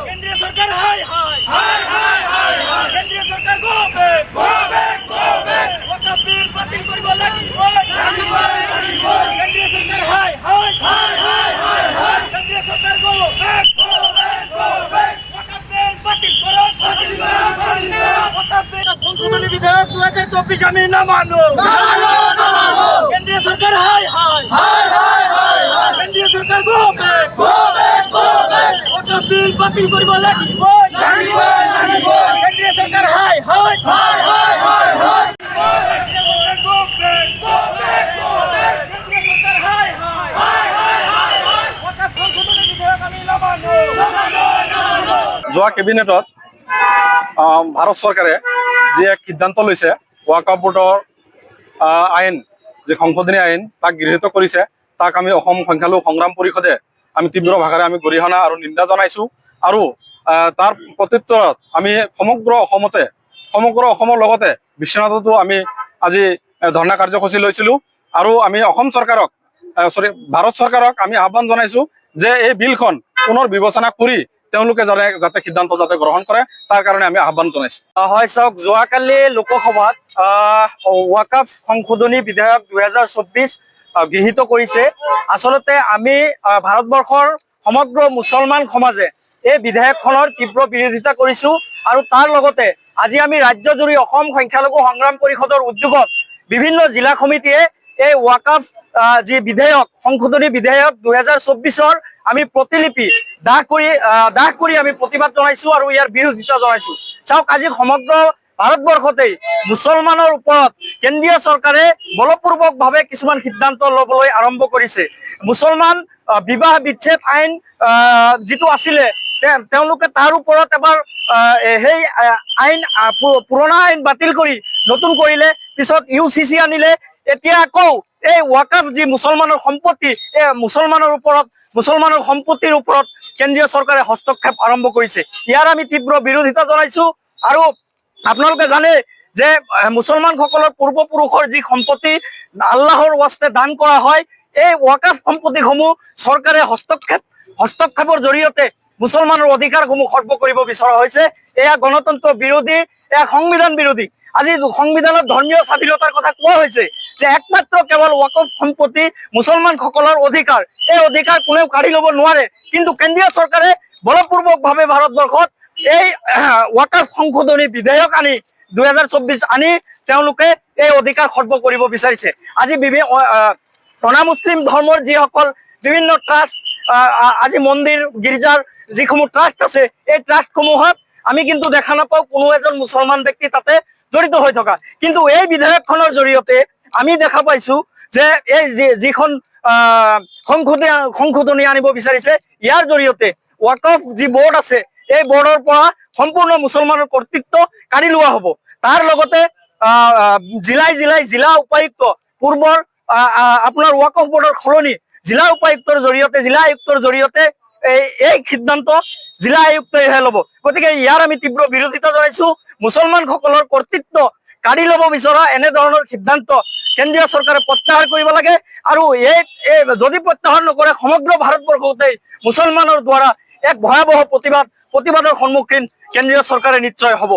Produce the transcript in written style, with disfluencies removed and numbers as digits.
কেন্দ্রীয় সরকার হাই হাই হাই হাই হাই হাই কেন্দ্রীয় সরকার go back ওয়াকফ বিল বাতিল করিব লাগিব লাগিব কেন্দ্রীয় সরকার হাই হাই হাই হাই হাই হাই কেন্দ্রীয় সরকার গো ব্যাক ওয়াকফ বিল বাতিল করো ওয়াকফ বিল সংশোধনী বিধেয়ক 2024 আমি না মানো কেন্দ্রীয় সরকার হাই হাই হাই হাই হাই হাই কেন্দ্রীয় সরকার গো ব্যাক ওয়াকফ বিল বাতিল করিব লাগিব লাগিব লাগিব কেন্দ্রীয় সরকার হাই হাই হাই হাই হাই হাই যোৱা কেবিনেটত ভাৰত চৰকাৰে যি এক সিদ্ধান্ত লৈছে ৱাকফ বোৰ্ডৰ আইন যি সংশোধনী আইন তাক গৃহীত কৰিছে তাক আমি অসম সংখ্যালঘু সংগ্ৰাম পৰিষদে আমি তীব্ৰ ভাষাৰে আমি গৰিহণা আৰু নিন্দা জনাইছোঁ আৰু তাৰ প্ৰত্যুত্তৰত আমি সমগ্ৰ অসমৰ লগতে বিশ্বনাথতো আমি আজি ধৰ্ণা কাৰ্যসূচী লৈছিলোঁ আৰু আমি অসম চৰকাৰক ভাৰত চৰকাৰক আমি আহ্বান জনাইছোঁ যে এই বিলখন পুনৰ বিবেচনা কৰি তেওঁলোকে যাতে সিদ্ধান্ত যাতে গ্ৰহণ কৰে তাৰ কাৰণে আমি আহ্বান জনাইছোঁ। হয় চাওক, যোৱাকালি লোকসভাত ৱাকফ সংশোধনী বিধেয়ক 2024 গৃহীত কৰিছে। আচলতে আমি ভাৰতবৰ্ষৰ সমগ্ৰ মুছলমান সমাজে এই বিধেয়কখনৰ তীব্ৰ বিৰোধিতা কৰিছোঁ আৰু তাৰ লগতে আজি আমি ৰাজ্যজুৰি অসম সংখ্যালঘু সংগ্ৰাম পৰিষদৰ উদ্যোগত বিভিন্ন জিলা সমিতিয়ে এই ৱাকফ যি বিধেয়ক সংশোধনী বিধেয়ক 2024 আমি প্ৰতিলিপি দাহ কৰি আমি প্ৰতিবাদ জনাইছোঁ আৰু ইয়াৰ বিৰোধিতা জনাইছোঁ। চাওক, আজি সমগ্ৰ ভাৰতবৰ্ষতেই মুছলমানৰ ওপৰত কেন্দ্ৰীয় চৰকাৰে বলপূৰ্বকভাৱে কিছুমান সিদ্ধান্ত ল'বলৈ আৰম্ভ কৰিছে। মুছলমান বিবাহ বিচ্ছেদ আইন যিটো আছিলে তেওঁলোকে তাৰ ওপৰত এবাৰ সেই আইন পুৰণা আইন বাতিল কৰি নতুন কৰিলে, পিছত UCC আনিলে, এতিয়া আকৌ এই ৱাকফ যি মুছলমানৰ সম্পত্তি এই মুছলমানৰ সম্পত্তিৰ ওপৰত কেন্দ্ৰীয় চৰকাৰে হস্তক্ষেপ আৰম্ভ কৰিছে। ইয়াৰ আমি তীব্ৰ বিৰোধিতা জনাইছোঁ আৰু আপোনালোকে জানে যে মুছলমানসকলৰ পূৰ্বপুৰুষৰ যি সম্পত্তি আল্লাহৰ ৱাস্তে দান কৰা হয়, এই ৱাকফ সম্পত্তিসমূহ চৰকাৰে হস্তক্ষেপৰ জৰিয়তে মুছলমানৰ অধিকাৰসমূহ খৰ্ব কৰিব বিচৰা হৈছে। এয়া গণতন্ত্ৰ বিৰোধী, এয়া সংবিধান বিৰোধী। আজি সংবিধানত ধৰ্মীয় স্বাধীনতাৰ কথা কোৱা হৈছে যে একমাত্ৰ কেৱল ৱাকফ সম্পত্তি মুছলমানসকলৰ অধিকাৰ, এই অধিকাৰ কোনেও কাঢ়ি ল'ব নোৱাৰে। কিন্তু কেন্দ্ৰীয় চৰকাৰে বলপূৰ্বকভাৱে ভাৰতবৰ্ষত এই ৱাকফ সংশোধনী বিধেয়ক আনি 2024 আনি তেওঁলোকে এই অধিকাৰ খৰ্ব কৰিব বিচাৰিছে। আজি অনামুছলিম ধৰ্মৰ যিসকল বিভিন্ন ট্ৰাষ্ট, আজি মন্দিৰ গীৰ্জাৰ যিসমূহ ট্ৰাষ্ট আছে, এই ট্ৰাষ্টসমূহত আমি কিন্তু দেখা নাপাওঁ কোনো এজন মুছলমান ব্যক্তি তাতে জড়িত হৈ থকা। কিন্তু এই বিধেয়কখনৰ জৰিয়তে আমি দেখা পাইছোঁ যে এই যিখন সংশোধনী আনিব বিচাৰিছে, ইয়াৰ জৰিয়তে ৱাকফ যি বৰ্ড আছে এই বৰ্ডৰ পৰা সম্পূৰ্ণ মুছলমানৰ কৰ্তৃত্ব কাঢ়ি লোৱা হ'ব। তাৰ লগতে জিলা উপায়ুক্ত, পূৰ্বৰ আপোনাৰ ৱাকফ বৰ্ডৰ সলনি জিলা উপায়ুক্তৰ জৰিয়তে এই সিদ্ধান্ত জিলা আয়ুক্তইহে ল'ব। গতিকে ইয়াৰ আমি তীব্ৰ বিৰোধিতা জনাইছোঁ। মুছলমানসকলৰ কৰ্তৃত্ব কাঢ়ি ল'ব বিচৰা এনেধৰণৰ সিদ্ধান্ত কেন্দ্ৰীয় চৰকাৰে প্ৰত্যাহাৰ কৰিব লাগে আৰু এই যদি প্ৰত্যাহাৰ নকৰে সমগ্ৰ ভাৰতবৰ্ষতেই মুছলমানৰ দ্বাৰা এক ভয়াৱহ প্ৰতিবাদৰ সন্মুখীন কেন্দ্ৰীয় চৰকাৰে নিশ্চয় হ'ব।